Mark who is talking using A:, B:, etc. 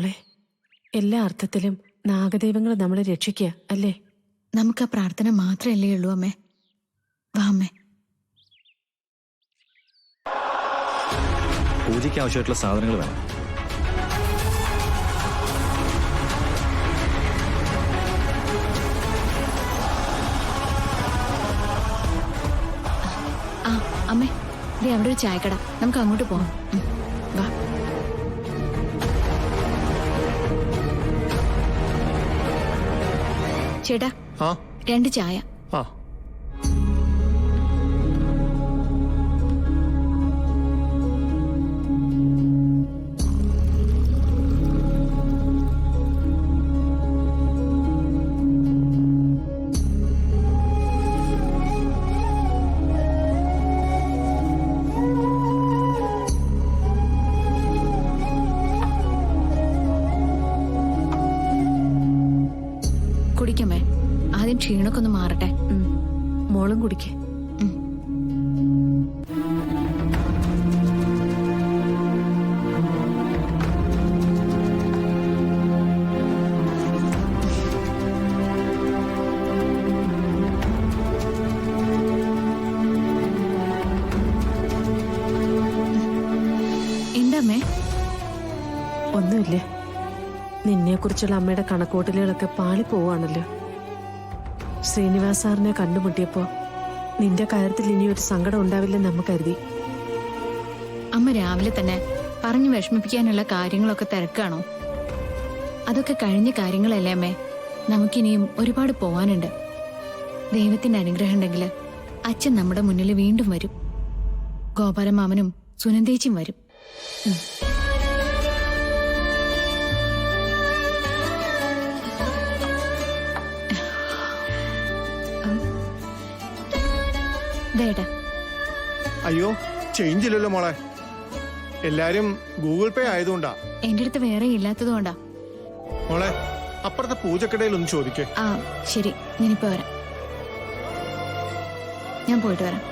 A: മോളെ, എല്ലാ അർത്ഥത്തിലും നാഗദൈവങ്ങൾ നമ്മളെ രക്ഷിക്കുക അല്ലേ?
B: നമുക്ക് ആ പ്രാർത്ഥന മാത്രമല്ലേ ഉള്ളൂ അമ്മേ. വാ അമ്മേ.
C: പൂജയ്ക്ക് ആവശ്യമായിട്ടുള്ള സാധനങ്ങൾ വേണം.
B: ആ അമ്മേ, ദേ അവിടെ ഒരു ചായക്കട, നമുക്ക് അങ്ങോട്ട് പോവാം. വാ. ചേട്ടാ 2 ചായ. കുടിക്കമ്മേ, ആദ്യം ക്ഷീണൊക്കെ ഒന്ന് മാറട്ടെ.
A: മോളും കുടിക്കേ.
B: എന്താമ്മേ?
A: ഒന്നുമില്ലേ, നിന്നെക്കുറിച്ചുള്ള അമ്മയുടെ കണക്കൂട്ടലുകളൊക്കെ പാളിപ്പോവാണല്ലോ. ശ്രീനിവാസ് സാറിനെ കണ്ടുമുട്ടിയപ്പോ നിന്റെ കാര്യത്തിൽ ഇനി ഒരു സങ്കടം ഉണ്ടാവില്ലെന്ന് നമ്മ കരുതി.
B: അമ്മ രാവിലെ തന്നെ പറഞ്ഞു വിഷമിപ്പിക്കാനുള്ള കാര്യങ്ങളൊക്കെ തിരക്കാണോ? അതൊക്കെ കഴിഞ്ഞ കാര്യങ്ങളല്ലേ അമ്മേ. നമുക്കിനിയും ഒരുപാട് പോവാനുണ്ട്. ദൈവത്തിന്റെ അനുഗ്രഹം ഉണ്ടെങ്കിൽ അച്ഛൻ നമ്മുടെ മുന്നിൽ വീണ്ടും വരും. ഗോപാലമാമനും സുനന്ദേച്ചിയും വരും.
D: അയ്യോ, ചേഞ്ച് ഇല്ലല്ലോ മോളെ. എല്ലാരും ഗൂഗിൾ പേ ആയതുകൊണ്ടാ.
B: എന്റെ അടുത്ത് വേറെ ഇല്ലാത്തതുകൊണ്ടാ.
D: മോളെ, അപ്പുറത്തെ പൂജക്കടയിൽ ഒന്ന് ചോദിക്കേ.
B: ആ ശരി, ഞാനിപ്പോ വരാം. ഞാൻ പോയിട്ട് വരാം.